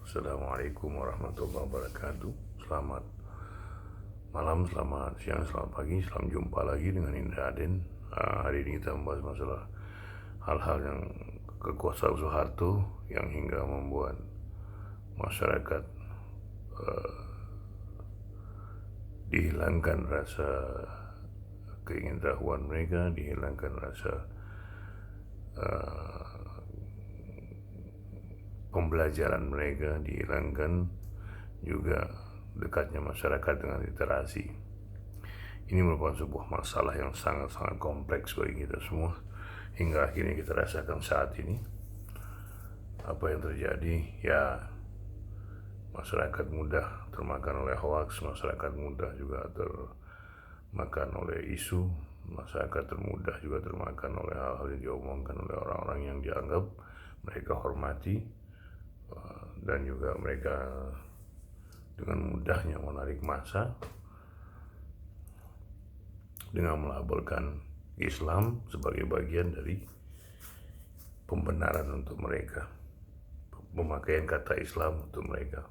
Assalamualaikum warahmatullahi wabarakatuh. Selamat malam, selamat siang, selamat pagi. Selamat jumpa lagi dengan Indra Aden. Hari ini kita membahas masalah hal-hal yang kekuasaan Soeharto yang hingga membuat masyarakat dihilangkan rasa keingintahuan mereka, dihilangkan rasa pembelajaran mereka, dihilangkan juga dekatnya masyarakat dengan literasi. Ini merupakan sebuah masalah yang sangat-sangat kompleks bagi kita semua hingga akhirnya kita rasakan saat ini. Apa yang terjadi? Ya, masyarakat mudah termakan oleh hoaks, masyarakat mudah juga termakan oleh isu, masyarakat termudah juga termakan oleh hal-hal yang diomongkan oleh orang-orang yang dianggap mereka hormati, dan juga mereka dengan mudahnya menarik massa dengan melabelkan Islam sebagai bagian dari pembenaran untuk mereka, pemakaian kata Islam untuk mereka.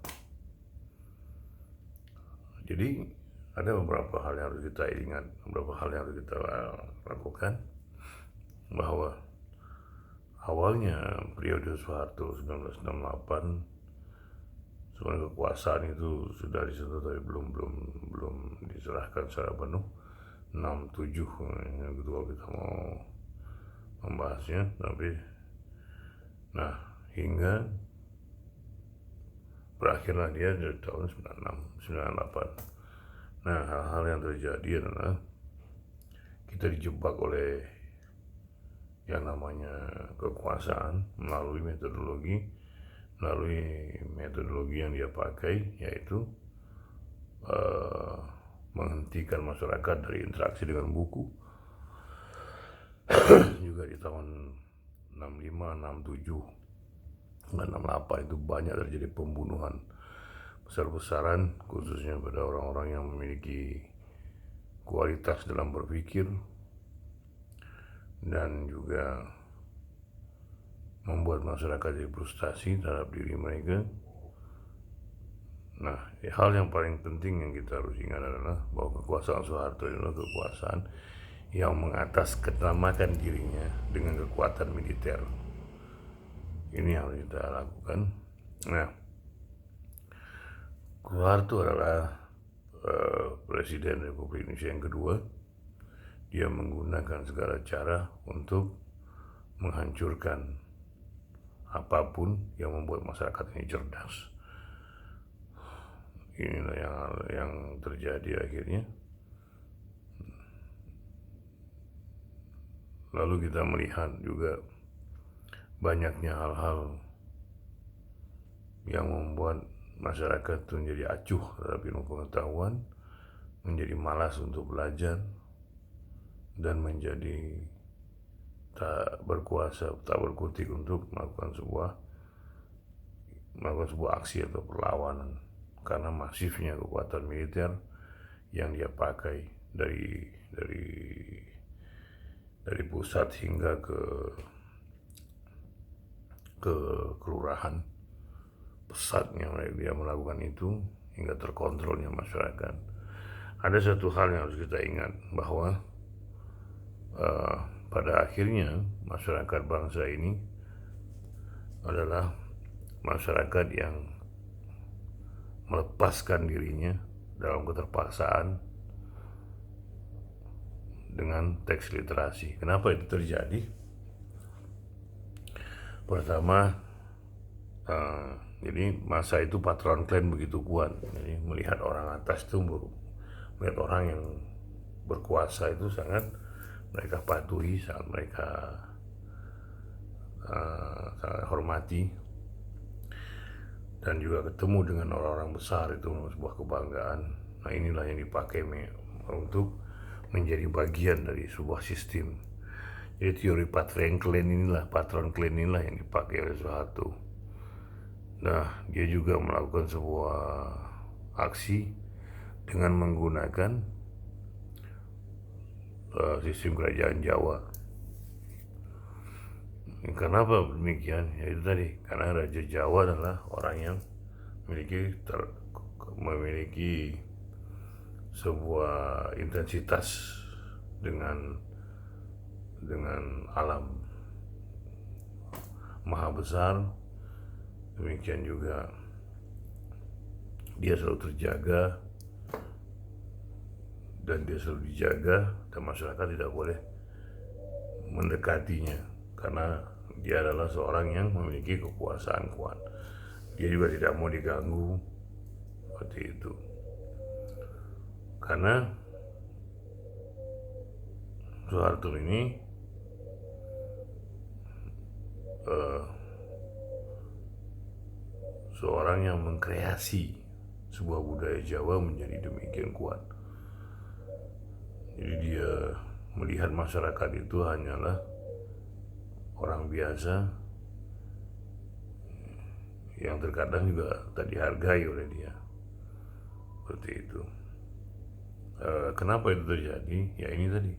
Jadi ada beberapa hal yang harus kita ingat, beberapa hal yang harus kita lakukan, bahwa awalnya periode Soeharto 1968 sebenarnya kekuasaan itu sudah disentuh tapi belum diserahkan secara penuh. 67 yang kedua kita mau membahasnya, tapi hingga berakhirlah dia dari tahun 96 98. Hal-hal yang terjadi adalah kita dijebak oleh yang namanya kekuasaan melalui metodologi yang dia pakai, yaitu menghentikan masyarakat dari interaksi dengan buku. Juga di tahun 65, 67, 68 itu banyak terjadi pembunuhan besar-besaran, khususnya pada orang-orang yang memiliki kualitas dalam berpikir dan juga membuat masyarakat jadi frustasi terhadap diri mereka. Hal yang paling penting yang kita harus ingat adalah bahwa kekuasaan Soeharto adalah kekuasaan yang mengatasnamakan dirinya dengan kekuatan militer. Ini yang harus kita lakukan. Soeharto adalah Presiden Republik Indonesia yang kedua. Dia menggunakan segala cara untuk menghancurkan apapun yang membuat masyarakat ini cerdas. Inilah yang terjadi akhirnya. Lalu kita melihat juga banyaknya hal-hal yang membuat masyarakat itu menjadi acuh terhadap ilmu pengetahuan, menjadi malas untuk belajar, dan menjadi tak berkuasa, tak berkutik untuk melakukan sebuah aksi atau perlawanan karena masifnya kekuatan militer yang dia pakai dari pusat hingga ke kelurahan. Pesatnya dia melakukan itu hingga terkontrolnya masyarakat. Ada satu hal yang harus kita ingat, bahwa pada akhirnya masyarakat bangsa ini adalah masyarakat yang melepaskan dirinya dalam keterpaksaan dengan teks literasi. Kenapa itu terjadi? Pertama, jadi masa itu patron klan begitu kuat. Jadi melihat orang atas itu, melihat orang yang berkuasa itu sangat mereka patuhi, sangat mereka sangat hormati, dan juga ketemu dengan orang-orang besar itu sebuah kebanggaan. Inilah yang dipakai untuk menjadi bagian dari sebuah sistem. Jadi teori patron klan inilah yang dipakai oleh Soeharto. Dia juga melakukan sebuah aksi dengan menggunakan sistem kerajaan Jawa. Kenapa demikian? Ya itu tadi, karena Raja Jawa adalah orang yang memiliki sebuah intensitas dengan alam maha besar. Demikian juga dia selalu terjaga dan dia selalu dijaga, dan masyarakat tidak boleh mendekatinya karena dia adalah seorang yang memiliki kekuasaan kuat. Dia juga tidak mau diganggu seperti itu, karena Soeharto ini seorang yang mengkreasi sebuah budaya Jawa menjadi demikian kuat. Jadi dia melihat masyarakat itu hanyalah orang biasa yang terkadang juga tak dihargai oleh dia, seperti itu. Kenapa itu terjadi? Ya ini tadi,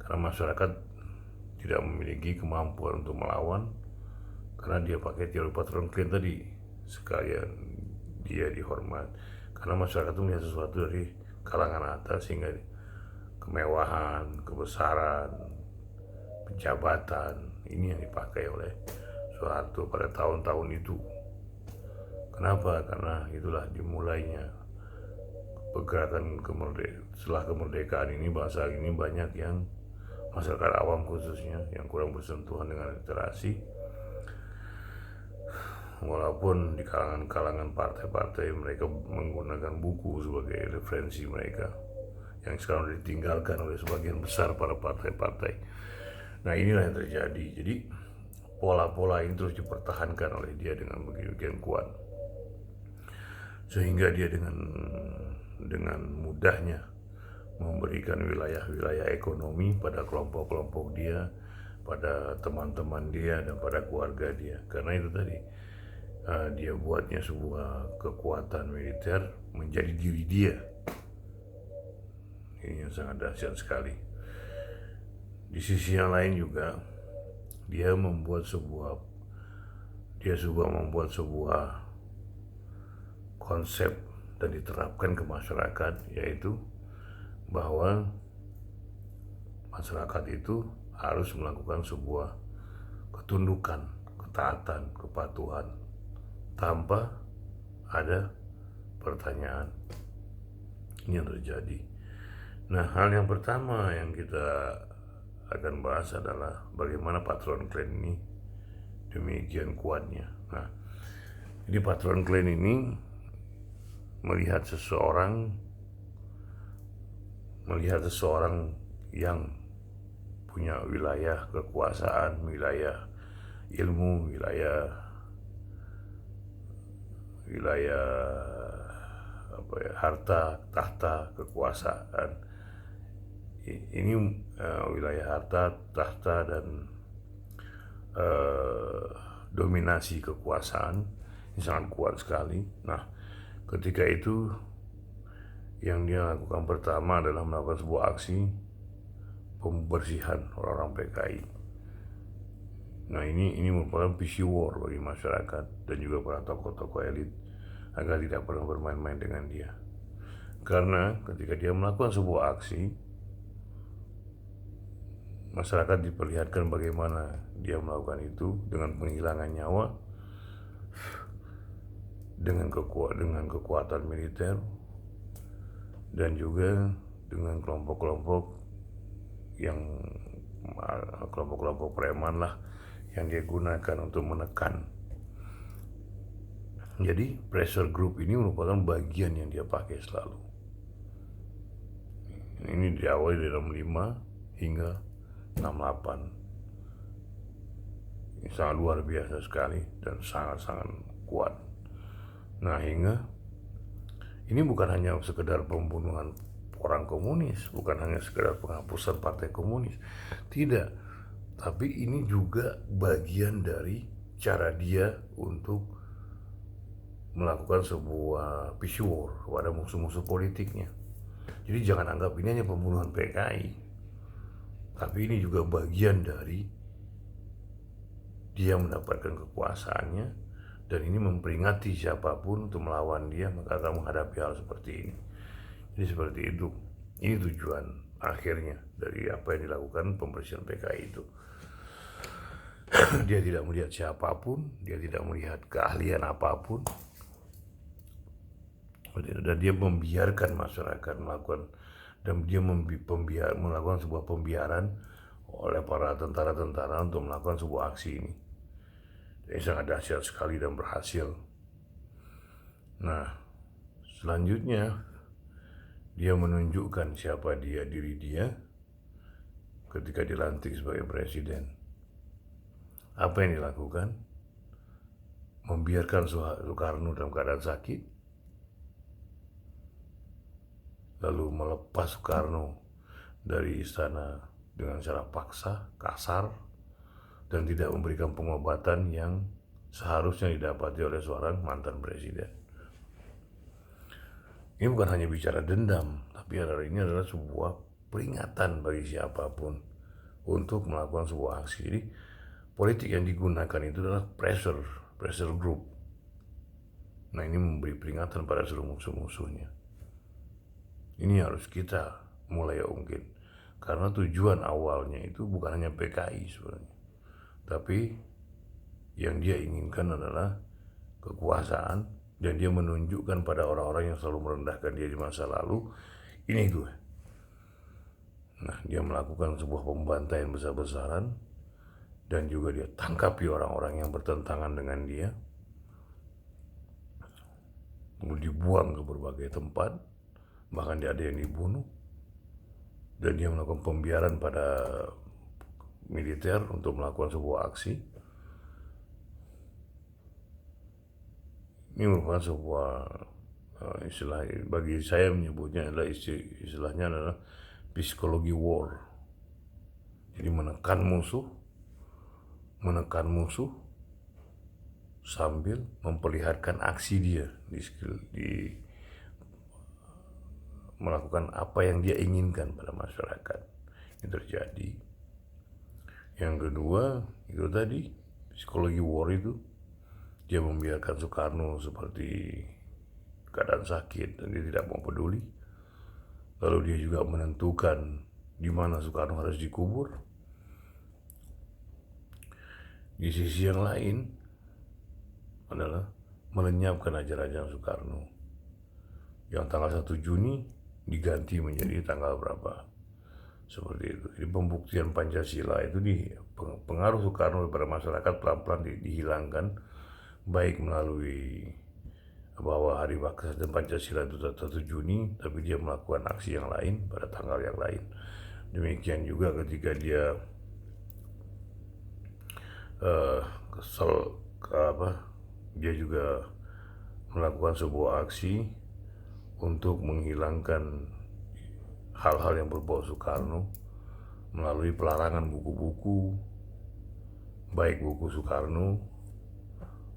karena masyarakat tidak memiliki kemampuan untuk melawan, karena dia pakai teori patron Klein tadi, sekalian dia dihormat karena masyarakat itu melihat sesuatu dari kalangan atas, sehingga kemewahan, kebesaran, penjabatan ini yang dipakai oleh Soeharto pada tahun-tahun itu. Kenapa? Karena itulah dimulainya pergerakan setelah kemerdekaan ini. Bangsa ini banyak yang masyarakat awam khususnya yang kurang bersentuhan dengan literasi, walaupun di kalangan partai-partai mereka menggunakan buku sebagai referensi mereka, yang sekarang ditinggalkan oleh sebagian besar para partai-partai. Nah inilah yang terjadi. Jadi pola-pola ini terus dipertahankan oleh dia dengan begitu kuat, sehingga dia dengan mudahnya memberikan wilayah-wilayah ekonomi pada kelompok-kelompok dia, pada teman-teman dia, dan pada keluarga dia. Karena itu tadi, dia buatnya sebuah kekuatan militer menjadi diri dia. Ini yang sangat dahsyat sekali. Di sisi yang lain juga, dia juga membuat sebuah konsep dan diterapkan ke masyarakat, yaitu bahwa masyarakat itu harus melakukan sebuah ketundukan, ketaatan, kepatuhan tanpa ada pertanyaan. Ini yang terjadi. Nah, hal yang pertama yang kita akan bahas adalah bagaimana patron Klein ini demikian kuatnya. Nah, jadi patron Klein ini melihat seseorang yang punya wilayah kekuasaan, wilayah ilmu, wilayah harta, tahta, kekuasaan. Ini wilayah harta, tahta, dan dominasi kekuasaan ini sangat kuat sekali. Nah, ketika itu yang dia lakukan pertama adalah melakukan sebuah aksi pembersihan orang-orang PKI. Nah, ini merupakan PC war bagi masyarakat dan juga para tokoh-tokoh elit agar tidak pernah bermain-main dengan dia. Karena ketika dia melakukan sebuah aksi, masyarakat diperlihatkan bagaimana dia melakukan itu dengan penghilangan nyawa, dengan kekuatan militer, dan juga dengan kelompok-kelompok preman lah yang dia gunakan untuk menekan. Jadi pressure group ini merupakan bagian yang dia pakai selalu. Ini diawali dari 65 hingga 68. Ini sangat luar biasa sekali dan sangat-sangat kuat. Nah, hingga ini bukan hanya sekedar pembunuhan orang komunis, bukan hanya sekedar penghapusan partai komunis, tidak. Tapi ini juga bagian dari cara dia untuk melakukan sebuah peace war kepada musuh-musuh politiknya. Jadi jangan anggap ini hanya pembunuhan PKI, tapi ini juga bagian dari dia mendapatkan kekuasaannya Dan ini memperingati siapapun untuk melawan dia, maka akan menghadapi hal seperti ini. Jadi seperti itu. Ini tujuan akhirnya dari apa yang dilakukan pembersihan PKI itu. Dia tidak melihat siapapun, dia tidak melihat keahlian apapun, dan dia membiarkan masyarakat melakukan, dan dia melakukan sebuah pembiaran oleh para tentara-tentara untuk melakukan sebuah aksi ini. Ini sangat dahsyat sekali dan berhasil. Nah, selanjutnya dia menunjukkan siapa diri dia ketika dilantik sebagai presiden. Apa yang dilakukan? Membiarkan Soekarno dalam keadaan sakit, lalu melepas Soekarno dari istana dengan cara paksa, kasar, dan tidak memberikan pengobatan yang seharusnya didapati oleh seorang mantan presiden. Ini bukan hanya bicara dendam, tapi ini adalah sebuah peringatan bagi siapapun untuk melakukan sebuah aksi. Jadi politik yang digunakan itu adalah pressure group. Nah, ini memberi peringatan pada seluruh musuh-musuhnya. Ini harus kita mulai ungkit, karena tujuan awalnya itu bukan hanya PKI sebenarnya, tapi yang dia inginkan adalah kekuasaan, dan dia menunjukkan pada orang-orang yang selalu merendahkan dia di masa lalu, ini gue. Nah, dia melakukan sebuah pembantaian besar-besaran, dan juga dia tangkapi orang-orang yang bertentangan dengan dia, kemudian dibuang ke berbagai tempat, bahkan dia ada yang dibunuh, dan dia melakukan pembiaran pada militer untuk melakukan sebuah aksi. Ini merupakan sebuah istilah, bagi saya menyebutnya adalah istilahnya adalah psikologi war. Jadi menekan musuh sambil memperlihatkan aksi dia di melakukan apa yang dia inginkan pada masyarakat. Ini terjadi. Yang kedua, itu tadi psikologi war itu, dia membiarkan Soekarno seperti keadaan sakit dan dia tidak mau peduli. Lalu dia juga menentukan di mana Soekarno harus dikubur. Di sisi yang lain adalah melenyapkan ajaran Soekarno yang tanggal 1 Juni diganti menjadi tanggal berapa, seperti itu. Jadi pembuktian Pancasila itu pengaruh Soekarno pada masyarakat pelan-pelan dihilangkan, baik melalui bahwa hari kesatuan Pancasila itu 1 Juni, tapi dia melakukan aksi yang lain pada tanggal yang lain. Demikian juga ketika dia dia juga melakukan sebuah aksi untuk menghilangkan hal-hal yang berbau Soekarno melalui pelarangan buku-buku, baik buku Soekarno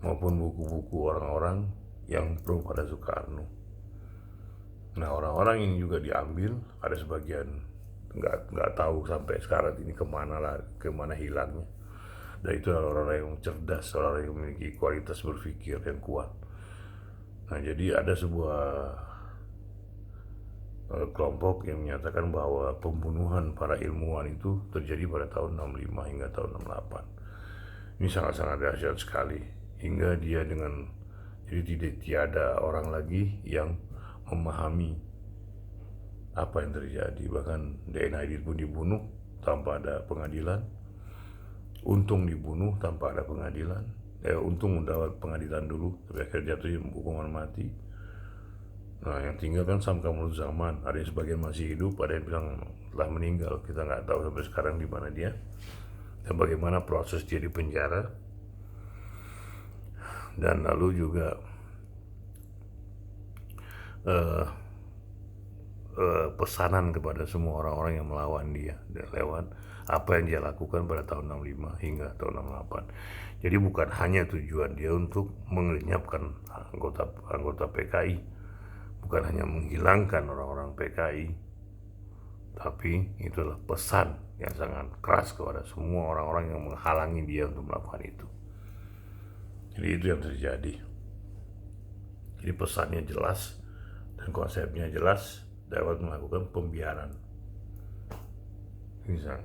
maupun buku-buku orang-orang yang pro pada Soekarno. Nah, orang-orang ini juga diambil, ada sebagian nggak tahu sampai sekarang ini kemana hilangnya. Dan itu adalah orang-orang yang cerdas, orang yang memiliki kualitas berpikir yang kuat. Nah, jadi ada sebuah kelompok yang menyatakan bahwa pembunuhan para ilmuwan itu terjadi pada tahun 65 hingga tahun 68. Ini sangat-sangat dahsyat sekali, hingga dia jadi tiada orang lagi yang memahami apa yang terjadi. Bahkan DNA pun dibunuh tanpa ada pengadilan. Untung dibunuh tanpa ada pengadilan. Untung mendapat pengadilan dulu, tapi akhirnya jatuh hukuman mati. Nah, yang tinggal kan Sam Kamaruzzaman. Ada yang sebagian masih hidup, ada yang bilang telah meninggal. Kita nggak tahu sampai sekarang di mana dia dan bagaimana proses dia di penjara. Dan lalu juga pesanan kepada semua orang-orang yang melawan dia lewat apa yang dia lakukan pada tahun 65 hingga tahun 68. Jadi bukan hanya tujuan dia untuk melenyapkan anggota PKI, bukan hanya menghilangkan orang-orang PKI, tapi itulah pesan yang sangat keras kepada semua orang-orang yang menghalangi dia untuk melakukan itu. Jadi itu yang terjadi. Jadi pesannya jelas dan konsepnya jelas dapat melakukan pembiaran.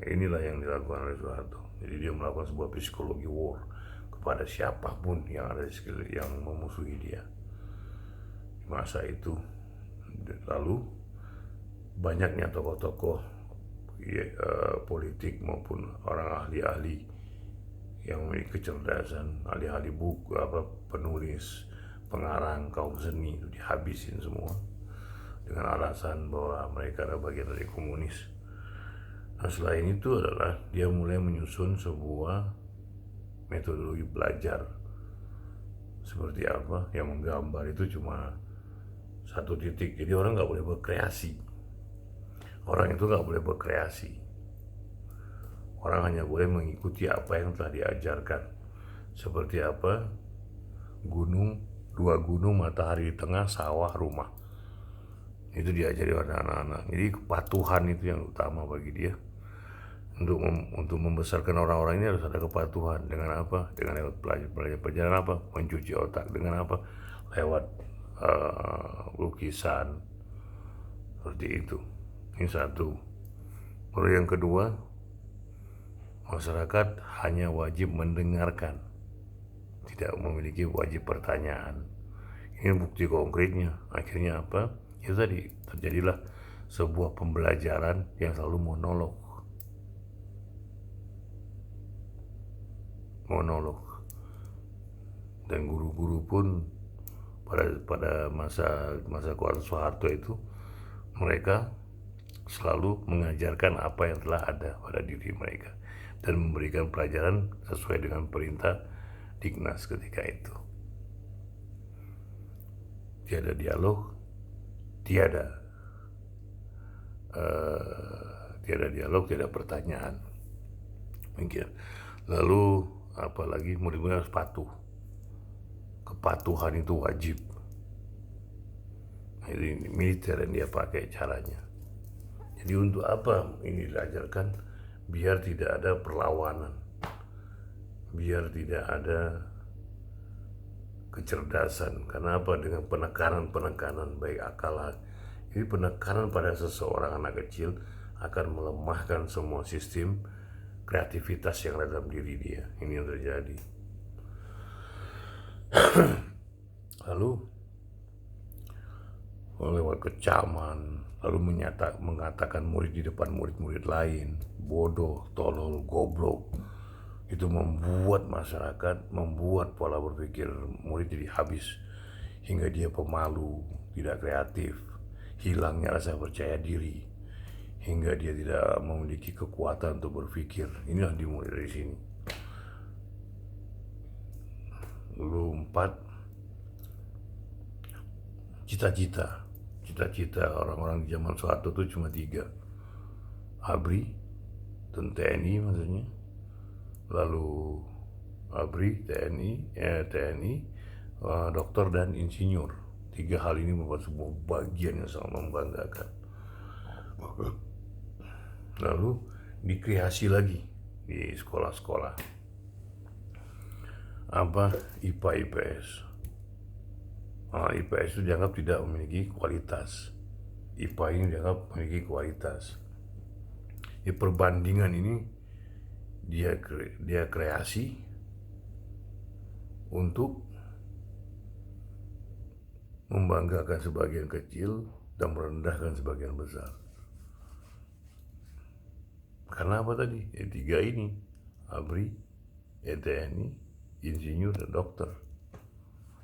Inilah yang dilakukan oleh Soeharto. Jadi dia melakukan sebuah psikologi war kepada siapapun yang ada di sekitar yang memusuhi dia di masa itu. Lalu banyaknya tokoh-tokoh politik maupun orang ahli-ahli yang memiliki kecerdasan, ahli-ahli buku, penulis, pengarang, kaum seni itu dihabisin semua dengan alasan bahwa mereka adalah bagian dari komunis. Nah, selain itu adalah dia mulai menyusun sebuah metodologi belajar seperti apa yang menggambar itu cuma satu titik. Jadi orang nggak boleh berkreasi. Orang itu nggak boleh berkreasi. Orang hanya boleh mengikuti apa yang telah diajarkan. Seperti apa? Dua gunung, matahari di tengah, sawah, rumah. Itu diajari oleh anak-anak. Jadi kepatuhan itu yang utama bagi dia. Untuk membesarkan orang-orang ini harus ada kepatuhan. Dengan apa? Dengan lewat pelajaran apa? Mencuci otak. Dengan apa? Lewat lukisan. Seperti itu. Ini satu. Lalu yang kedua, masyarakat hanya wajib mendengarkan, tidak memiliki wajib pertanyaan. Ini bukti konkretnya. Akhirnya apa? Itu tadi terjadilah sebuah pembelajaran yang selalu monolog. Dan guru-guru pun pada masa kuasa Soeharto itu mereka selalu mengajarkan apa yang telah ada pada diri mereka dan memberikan pelajaran sesuai dengan perintah Dignas ketika itu. Tiada dialog, tiada tiada pertanyaan. Mungkin. Lalu apalagi murid-murid harus patuh. Kepatuhan itu wajib. Ini militer yang dia pakai caranya. Jadi untuk apa ini diajarkan? Biar tidak ada perlawanan, biar tidak ada kecerdasan. Karena apa? Dengan penekanan baik akal. Jadi penekanan pada seseorang anak kecil akan melemahkan semua sistem kreativitas yang ada dalam diri dia. Ini yang terjadi. Lalu lewat kecaman, lalu mengatakan murid di depan murid-murid lain bodoh, tolol, goblok. Itu membuat masyarakat, membuat pola berpikir murid jadi habis, hingga dia pemalu, tidak kreatif, hilangnya rasa percaya diri, hingga dia tidak memiliki kekuatan untuk berpikir. Inilah dimulai dari sini. Lalu 4, cita-cita orang-orang di zaman Soeharto itu cuma 3. ABRI dan TNI maksudnya. Lalu ABRI, TNI, dokter dan insinyur. 3 hal ini merupakan sebuah bagian yang sangat membanggakan. Lalu dikreasi lagi di sekolah-sekolah. Apa? IPA, IPS. IPS itu dianggap tidak memiliki kualitas. IPA ini dianggap memiliki kualitas. Di perbandingan ini dia kreasi untuk membanggakan sebagian kecil dan merendahkan sebagian besar. Karena apa tadi? 3 ini, ABRI, TNI, insinyur, dan dokter.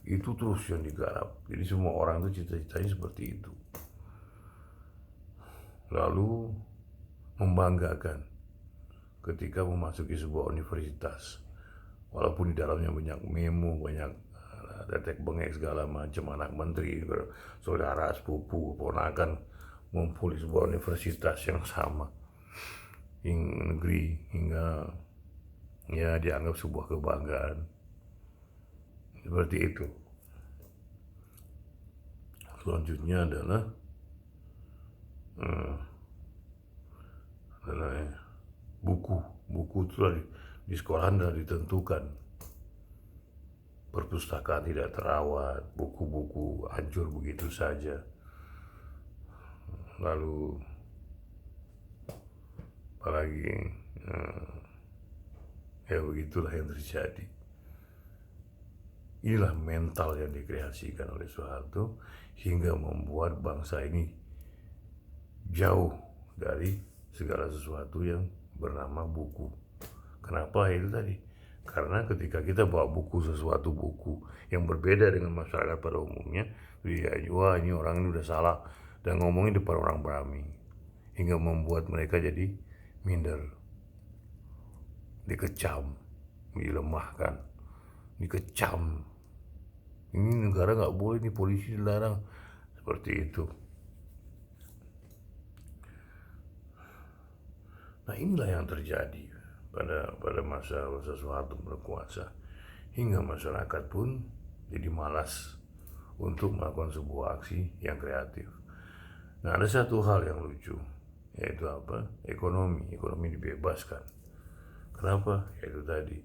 Itu terus yang digarap. Jadi semua orang itu cita-citanya seperti itu. Lalu membanggakan ketika memasuki sebuah universitas. Walaupun di dalamnya banyak memo, banyak detek bengek segala macam, anak menteri, saudara, sepupu, ponakan ngumpul di sebuah universitas yang sama, negeri, hingga ya dianggap sebuah kebanggaan. Seperti itu. Selanjutnya adalah buku itu di sekolahan sudah ditentukan perpustakaan tidak terawat, buku-buku hancur begitu saja. Lalu apalagi ya begitulah yang terjadi. Inilah mental yang dikreasikan oleh Soeharto hingga membuat bangsa ini jauh dari segala sesuatu yang bernama buku. Kenapa? Itu tadi. Karena ketika kita bawa sesuatu buku yang berbeda dengan masyarakat pada umumnya, dia wah ini orang ini udah salah dan ngomongin depan orang beramai, hingga membuat mereka jadi minder, dikecam, dilemahkan, dikecam. Ini negara nggak boleh, ini polisi dilarang, seperti itu. Nah inilah yang terjadi pada masa Soeharto berkuasa, hingga masyarakat pun jadi malas untuk melakukan sebuah aksi yang kreatif. Nah ada satu hal yang lucu, yaitu apa? Ekonomi dibebaskan. Kenapa? Yaitu tadi.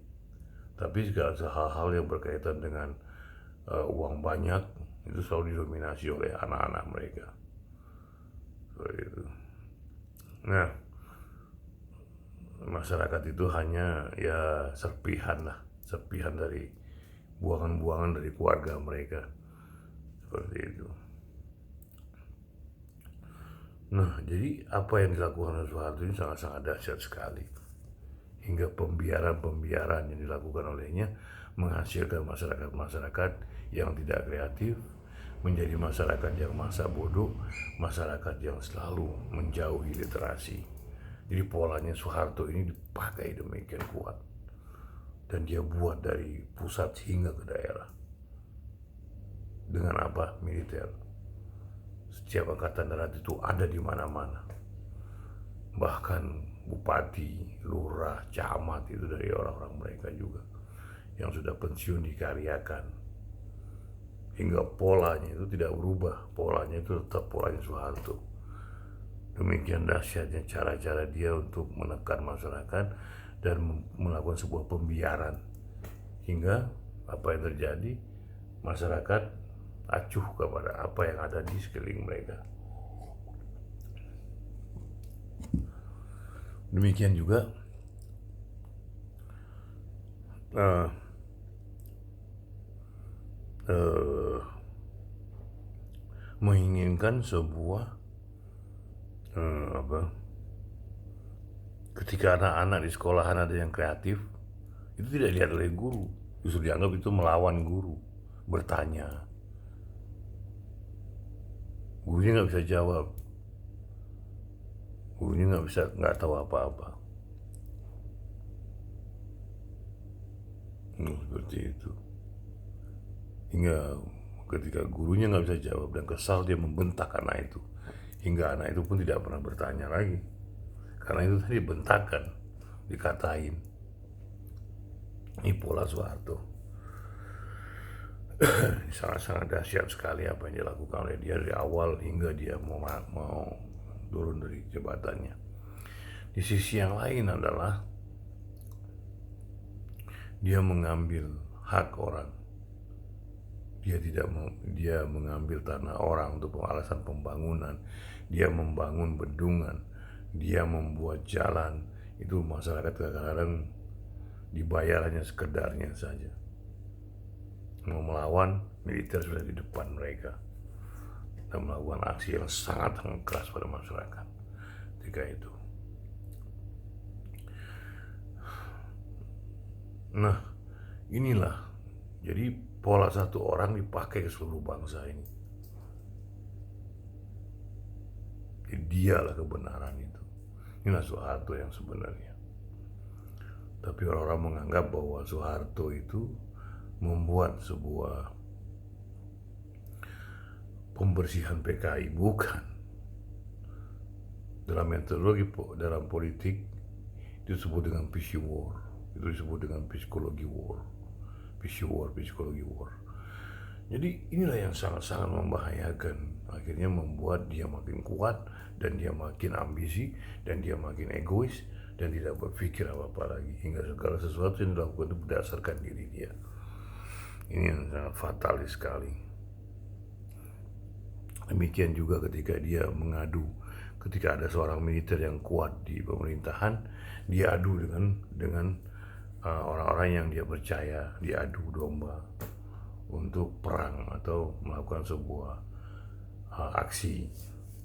Tapi segala hal-hal yang berkaitan dengan uang banyak itu selalu didominasi oleh anak-anak mereka. Seperti itu. Nah, masyarakat itu hanya ya serpihan dari buangan-buangan dari keluarga mereka, seperti itu. Nah, jadi apa yang dilakukan oleh Soeharto ini sangat-sangat dahsyat sekali, hingga pembiaran yang dilakukan olehnya menghasilkan masyarakat yang tidak kreatif, menjadi masyarakat yang masa bodoh, masyarakat yang selalu menjauhi literasi. Jadi polanya Soeharto ini dipakai demikian kuat, dan dia buat dari pusat hingga ke daerah. Dengan apa? Militer. Setiap angkatan darat itu ada di mana-mana. Bahkan bupati, lurah, camat itu dari orang-orang mereka juga, yang sudah pensiun dikaryakan. Hingga polanya itu tidak berubah, polanya itu tetap polanya Soeharto. Demikian dahsyatnya cara-cara dia untuk menekan masyarakat dan melakukan sebuah pembiaran, hingga apa yang terjadi, masyarakat acuh kepada apa yang ada di sekeliling mereka. Demikian juga menginginkan sebuah ketika anak-anak di sekolahan ada yang kreatif, itu tidak dilihat oleh guru, justru dianggap itu melawan guru. Bertanya, gurunya nggak bisa jawab, gurunya nggak tahu apa-apa. Seperti itu. Hingga ketika gurunya nggak bisa jawab dan kesal, dia membentak anak itu, hingga anak itu pun tidak pernah bertanya lagi, karena itu tadi bentakan, dikatain. Ini pola Soeharto. Sangat-sangat dahsyat sekali apa yang dilakukan oleh dia dari awal hingga dia mau turun dari jabatannya. Di sisi yang lain adalah dia mengambil hak orang. Dia mengambil tanah orang untuk alasan pembangunan. Dia membangun bendungan, dia membuat jalan. Itu masyarakat kadang-kadang dibayar hanya sekedarnya saja. Mau melawan, militer sudah di depan mereka dan melakukan aksi yang sangat keras pada masyarakat ketika itu. Nah, inilah jadi pola satu orang dipakai ke seluruh bangsa ini. Jadi dialah kebenaran itu. Inilah Soeharto yang sebenarnya. Tapi orang-orang menganggap bahwa Soeharto itu membuat sebuah pembersihan PKI. Bukan. Dalam metodologi, dalam politik, itu disebut dengan PC war. Itu disebut dengan psikologi war. PC war, psikologi war. Jadi inilah yang sangat-sangat membahayakan. Akhirnya membuat dia makin kuat, dan dia makin ambisi, dan dia makin egois, dan tidak berpikir apa-apa lagi. Hingga segala sesuatu yang dilakukan itu berdasarkan diri dia. Ini yang sangat fatalis sekali. Demikian juga ketika dia mengadu, ketika ada seorang militer yang kuat di pemerintahan, dia adu dengan orang-orang yang dia percaya, diadu domba untuk perang atau melakukan sebuah aksi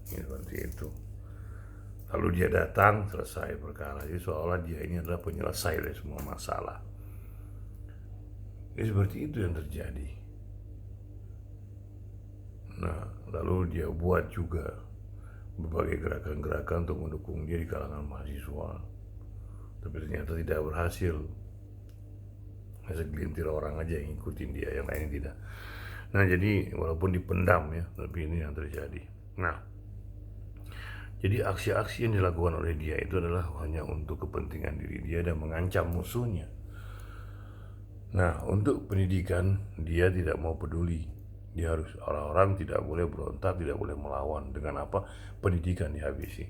seperti itu. Lalu dia datang, selesai perkara. Jadi seolah dia ini adalah penyelesai dari semua masalah. Jadi seperti itu yang terjadi. Nah, lalu dia buat juga berbagai gerakan-gerakan untuk mendukung dia di kalangan mahasiswa. Tapi ternyata tidak berhasil. Hanya segelintir orang aja yang ngikutin dia, yang lain tidak. Nah, jadi walaupun dipendam ya, tapi ini yang terjadi. Nah, jadi aksi-aksi yang dilakukan oleh dia itu adalah hanya untuk kepentingan diri dia dan mengancam musuhnya. Nah, untuk pendidikan dia tidak mau peduli. Dia harus, orang-orang tidak boleh berontak, tidak boleh melawan. Dengan apa? Pendidikan dihabisi.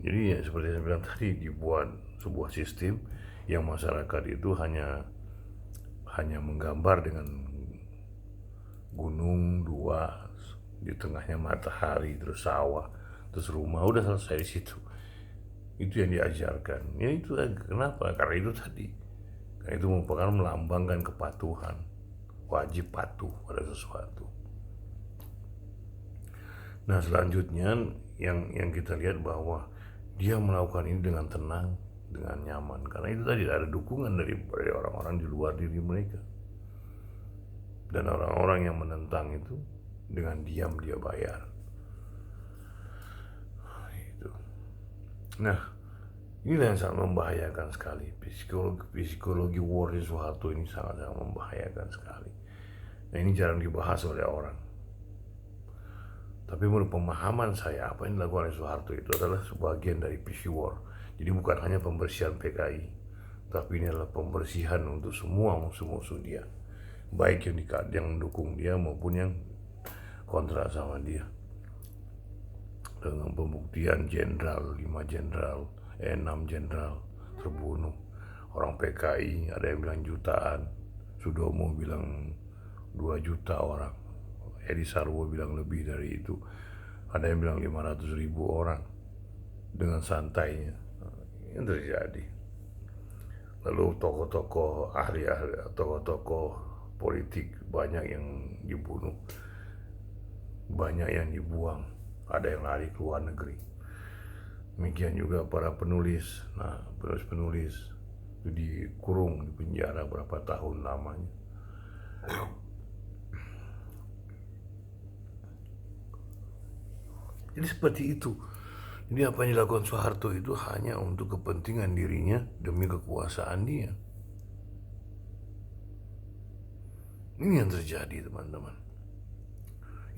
Jadi ya seperti saya bilang tadi, dibuat sebuah sistem yang masyarakat itu hanya menggambar dengan gunung dua, di tengahnya matahari, terus sawah, terus rumah, udah selesai di situ. Itu yang diajarkan. Ya itu kenapa? Karena itu tadi. Karena itu merupakan melambangkan kepatuhan. Wajib patuh pada sesuatu. Nah, selanjutnya yang kita lihat bahwa dia melakukan ini dengan tenang, dengan nyaman, karena itu tadi ada dukungan dari orang-orang di luar diri mereka. Dan orang-orang yang menentang itu dengan diam dia bayar. Itu. Nah, inilah yang sangat membahayakan sekali. Psikologi war di Soeharto ini sangat-sangat membahayakan sekali. Nah, ini jarang dibahas oleh orang. Tapi menurut pemahaman saya, apa yang dilakukan oleh Soeharto itu adalah sebagian dari PC war. Jadi bukan hanya pembersihan PKI, tapi ini adalah pembersihan untuk semua musuh-musuh dia. Baik yang mendukung dia maupun yang kontra sama dia. Dengan pembuktian jenderal, 6 jenderal terbunuh. Orang PKI ada yang bilang jutaan, Sudomo bilang 2 juta orang, Edi Sarwo bilang lebih dari itu, ada yang bilang 500.000 orang dengan santainya. Yang terjadi. Lalu tokoh-tokoh ahli-ahli, tokoh-tokoh politik banyak yang dibunuh, banyak yang dibuang, ada yang lari ke luar negeri. Demikian juga para penulis. Nah, penulis itu dikurung, di penjara berapa tahun lamanya. Jadi seperti itu. Jadi apa yang dilakukan Soeharto itu hanya untuk kepentingan dirinya demi kekuasaan dia. Ini yang terjadi, teman-teman.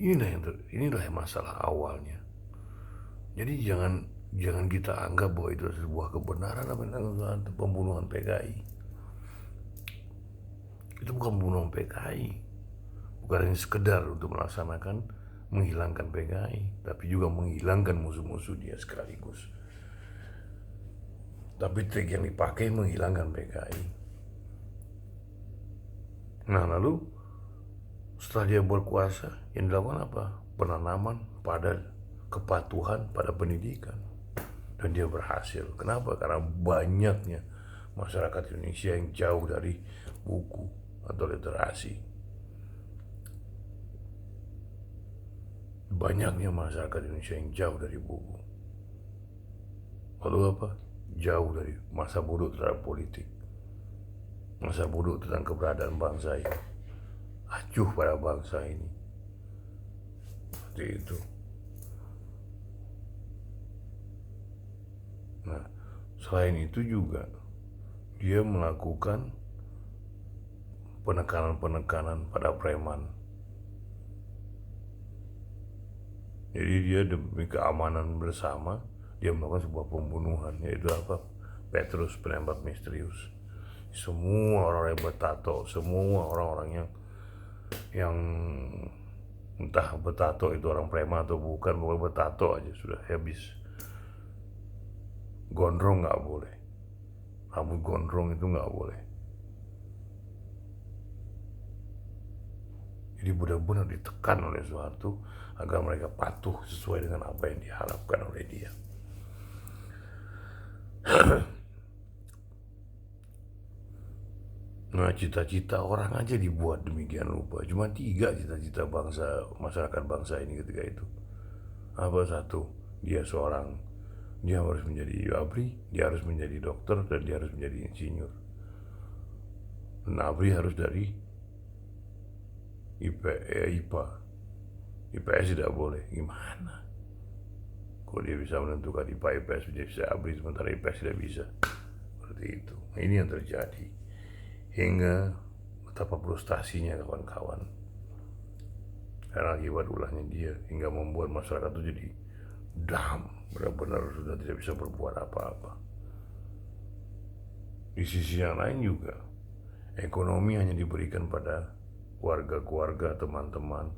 Inilah yang masalah awalnya. Jadi jangan kita anggap bahwa itu sebuah kebenaran apa yang dilakukan pembunuhan PKI. Itu bukan pembunuhan PKI. Bukan hanya sekedar untuk menghilangkan PKI, tapi juga menghilangkan musuh-musuh dia sekaligus. Tapi trik yang dipakai menghilangkan PKI. Nah, lalu setelah dia berkuasa, yang dilakukan apa? Penanaman pada kepatuhan pada pendidikan. Dan dia berhasil. Kenapa? Karena banyaknya masyarakat Indonesia yang jauh dari buku atau literasi. Banyaknya masyarakat Indonesia yang jauh dari buku. Lalu apa? Jauh dari masa bodoh terhadap politik, masa bodoh tentang keberadaan bangsa ini, acuh pada bangsa ini. Seperti itu. Nah, selain itu juga dia melakukan penekanan pada preman. Jadi dia demi keamanan bersama, dia melakukan sebuah pembunuhan, yaitu apa? Petrus, penembak misterius. Semua orang yang bertato, semua orang-orang yang entah bertato itu orang preman atau bukan, boleh bertato aja sudah habis. Gondrong nggak boleh, rambut gondrong itu nggak boleh. Jadi benar-benar ditekan oleh Soeharto agar mereka patuh sesuai dengan apa yang diharapkan oleh dia. Nah, cita-cita orang aja dibuat demikian rupa. Cuma 3 cita-cita bangsa, masyarakat bangsa ini ketika itu. Apa? Satu, dia harus menjadi ABRI, dia harus menjadi dokter, dan dia harus menjadi insinyur. Dan ABRI harus dari IPA. IPS tidak boleh. Gimana? Kok dia bisa menentukan IPA IPS menjadi ABRI sementara IPS tidak bisa? Seperti itu. Nah, ini yang terjadi. Hingga betapa frustasinya kawan-kawan. Karena akibat ulahnya dia hingga membuat masyarakat itu jadi dam, benar-benar sudah tidak bisa berbuat apa-apa. Di sisi yang lain juga, ekonomi hanya diberikan pada keluarga-keluarga, teman-teman,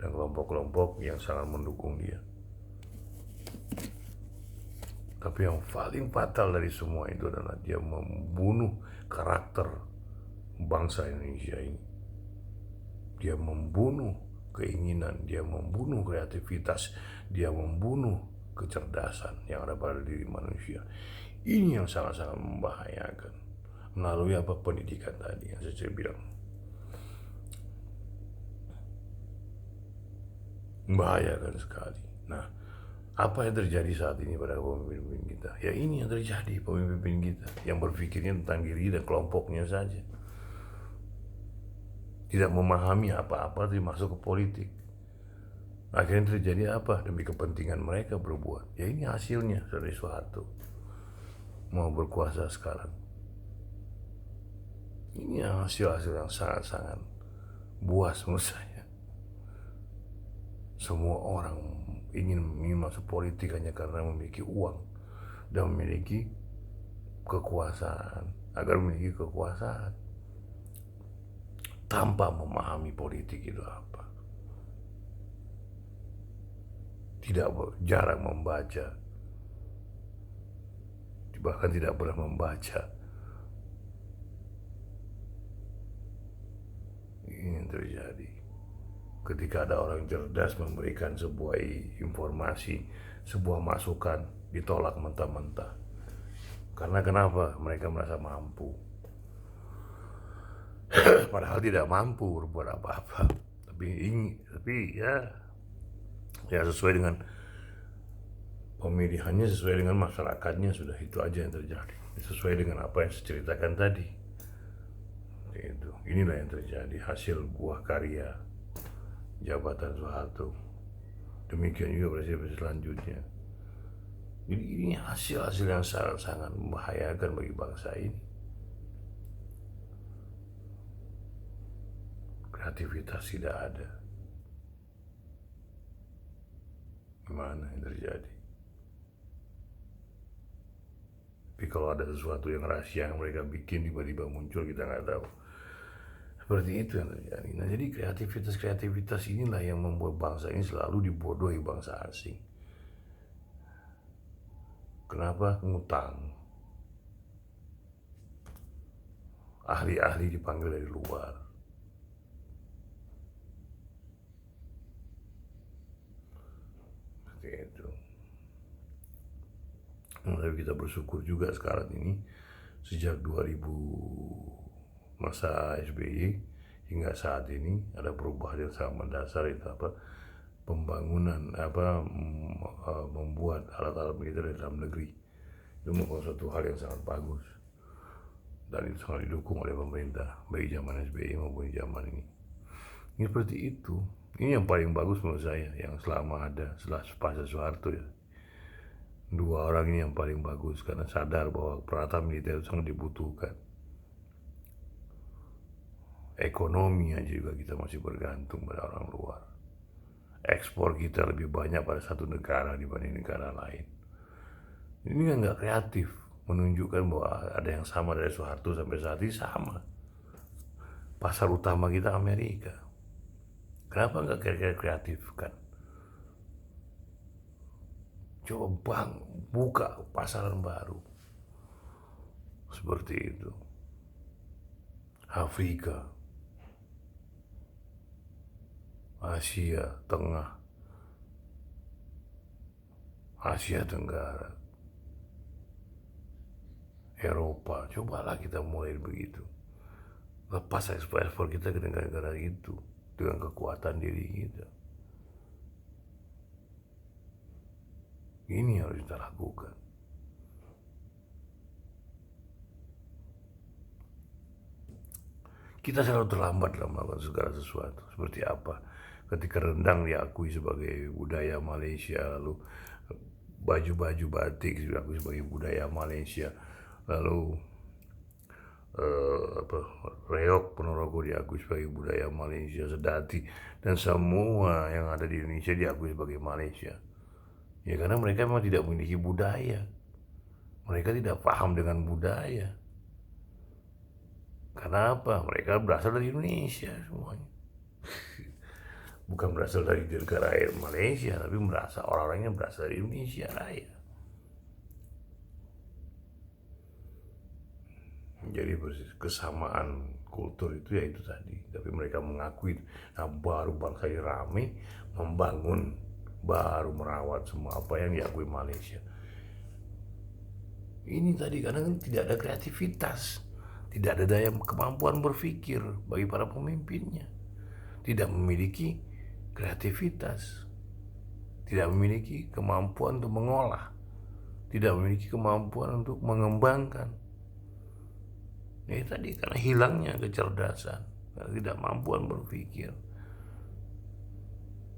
dan kelompok-kelompok yang sangat mendukung dia. Tapi yang paling fatal dari semua itu adalah dia membunuh karakter bangsa Indonesia ini. Dia membunuh keinginan, dia membunuh kreativitas, dia membunuh kecerdasan yang ada pada diri manusia. Ini yang sangat-sangat membahayakan melalui apa pendidikan tadi yang saya bilang. Membahayakan sekali. Nah, apa yang terjadi saat ini pada pemimpin kita? Ya ini yang terjadi, pemimpin kita yang berpikirnya tentang diri dan kelompoknya saja. Tidak memahami apa-apa, tapi masuk ke politik. Akhirnya terjadi apa? Demi kepentingan mereka berbuat. Ya ini hasilnya dari Soeharto. Mau berkuasa sekarang. Ini hasil-hasil yang sangat-sangat buas menurut saya. Semua orang ingin masuk politik hanya karena memiliki uang dan memiliki kekuasaan. Agar memiliki kekuasaan tanpa memahami politik itu apa. Jarang membaca, bahkan tidak pernah membaca. Ini yang terjadi ketika ada orang cerdas memberikan sebuah informasi, sebuah masukan, ditolak mentah-mentah. Karena kenapa? Mereka merasa mampu. Padahal tidak mampu berbuat apa-apa. Tapi ya sesuai dengan pemilihannya, sesuai dengan masyarakatnya, sudah itu aja yang terjadi. Sesuai dengan apa yang saya ceritakan tadi. Itu. Inilah yang terjadi, hasil buah karya jabatan Soeharto. Demikian juga presiden selanjutnya. Jadi ini hasil-hasil yang sangat-sangat membahayakan bagi bangsa ini. Kreativitas tidak ada. Gimana yang terjadi? Tapi kalau ada sesuatu yang rahasia yang mereka bikin tiba-tiba muncul, kita nggak tahu. Seperti itu yang terjadi. Nah, jadi kreativitas inilah yang membuat bangsa ini selalu dibodohi bangsa asing. Kenapa? Ngutang. Ahli-ahli dipanggil dari luar. Seperti itu. Tapi kita bersyukur juga sekarang ini, sejak 2000 masa SBY hingga saat ini ada perubahan yang sangat mendasar, itu apa? Pembangunan membuat alat-alat militer di dalam negeri. Itu merupakan suatu hal yang sangat bagus dan itu sangat didukung oleh pemerintah baik zaman SBY maupun zaman ini. Ini seperti itu. Ini yang paling bagus menurut saya yang selama ada setelah pasca Soeharto ya. Dua orang ini yang paling bagus karena sadar bahwa peralatan militer itu sangat dibutuhkan. Ekonomi aja juga kita masih bergantung pada orang luar. Ekspor kita lebih banyak pada satu negara dibanding negara lain. Ini kan nggak kreatif, menunjukkan bahwa ada yang sama dari Soeharto sampai saat ini sama. Pasar utama kita Amerika. Kenapa nggak kira-kira kreatif kan? Coba buka pasaran baru. Seperti itu. Afrika. Asia Tengah, Asia Tenggara, Eropa. Cobalah kita mulai begitu. Lepas ekspor kita ke negara-negara itu dengan kekuatan diri kita. Ini harus kita lakukan. Kita selalu terlambat dalam melakukan segala sesuatu. Seperti apa? Ketika rendang diakui sebagai budaya Malaysia, lalu baju-baju batik diakui sebagai budaya Malaysia, lalu reok Ponorogo diakui sebagai budaya Malaysia, Sedati, dan semua yang ada di Indonesia diakui sebagai Malaysia. Ya karena mereka memang tidak memiliki budaya. Mereka tidak paham dengan budaya. Karena apa? Mereka berasal dari Indonesia semuanya. Bukan berasal dari negara Malaysia, tapi orang-orangnya berasal dari Indonesia Raya. Jadi kesamaan kultur itu ya itu tadi. Tapi mereka mengakui. Nah baru bangsa ini ramai membangun, baru merawat semua apa yang diakui Malaysia. Ini tadi karena tidak ada kreativitas, tidak ada daya kemampuan berpikir bagi para pemimpinnya, tidak memiliki kreativitas, tidak memiliki kemampuan untuk mengolah, tidak memiliki kemampuan untuk mengembangkan. Ini tadi karena hilangnya kecerdasan, karena tidak mampuan berpikir,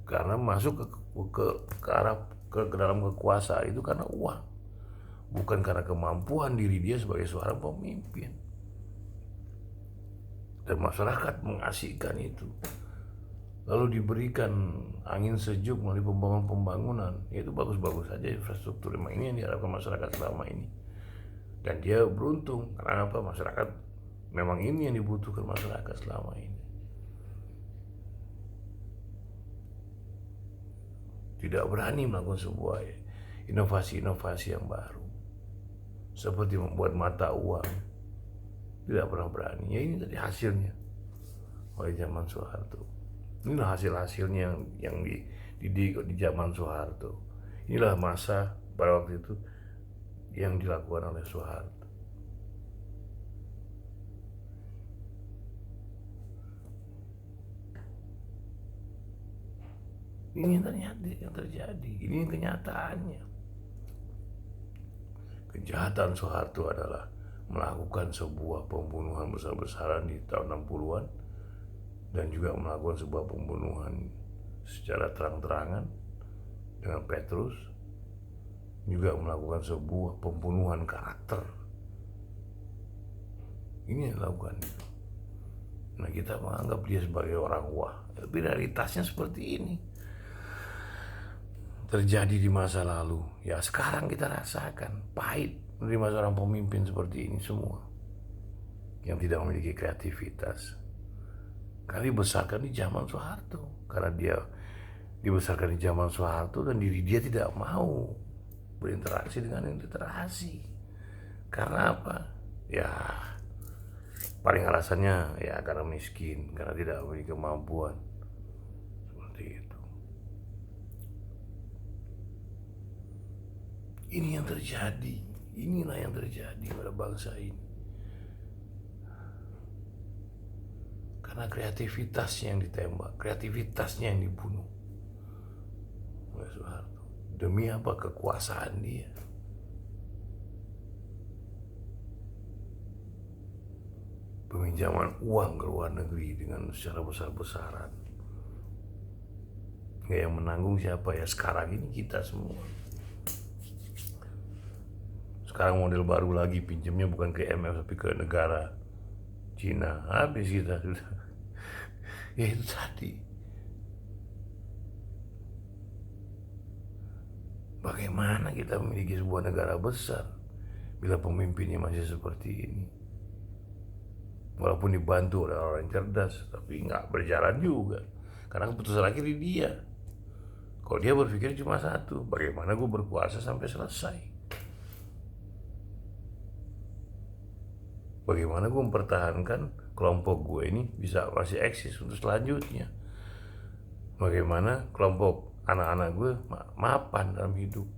karena masuk ke dalam kekuasaan itu karena uang, bukan karena kemampuan diri dia sebagai seorang pemimpin. Dan masyarakat mengasihkan itu, lalu diberikan angin sejuk melalui pembangunan. Itu bagus-bagus saja infrastruktur. Memang ini yang diharapkan masyarakat selama ini. Dan dia beruntung, karena apa? Masyarakat, memang ini yang dibutuhkan masyarakat selama ini. Tidak berani melakukan sebuah inovasi-inovasi yang baru, seperti membuat mata uang. Tidak pernah berani. Ya ini tadi hasilnya oleh zaman Soeharto. Inilah hasil-hasilnya yang di zaman Soeharto. Inilah masa pada waktu itu yang dilakukan oleh Soeharto. Ini yang terjadi. Ini yang kenyataannya. Kejahatan Soeharto adalah melakukan sebuah pembunuhan besar-besaran di tahun 60-an dan juga melakukan sebuah pembunuhan secara terang-terangan dengan Petrus, juga melakukan sebuah pembunuhan karakter. Ini yang dilakukan. Nah kita menganggap dia sebagai orang wah, tapi realitasnya seperti ini. Terjadi di masa lalu, ya sekarang kita rasakan pahit menerima seorang pemimpin seperti ini semua, yang tidak memiliki kreativitas. Karena dibesarkan di zaman Soeharto, karena dia dibesarkan di zaman Soeharto dan diri dia tidak mau berinteraksi dengan yang literasi. Karena apa? Ya paling alasannya ya karena miskin, karena tidak memiliki kemampuan. Seperti itu. Ini yang terjadi. Inilah yang terjadi pada bangsa ini. Karena kreativitasnya yang ditembak, kreativitasnya yang dibunuh oleh Soeharto. Demi apa? Kekuasaan dia. Peminjaman uang ke luar negeri dengan secara besar-besaran. Yang menanggung siapa ya? Sekarang ini kita semua. Sekarang model baru lagi, pinjamnya bukan ke IMF tapi ke negara Cina. Habis kita sudah. Ya itu tadi. Bagaimana kita memiliki sebuah negara besar bila pemimpinnya masih seperti ini? Walaupun dibantu oleh orang cerdas, tapi nggak berjalan juga. Karena keputusan akhir di dia. Kalau dia berpikir cuma satu, bagaimana gue berkuasa sampai selesai? Bagaimana gue mempertahankan kelompok gue ini bisa masih eksis untuk selanjutnya? bagaimana kelompok anak-anak gue mapan dalam hidup.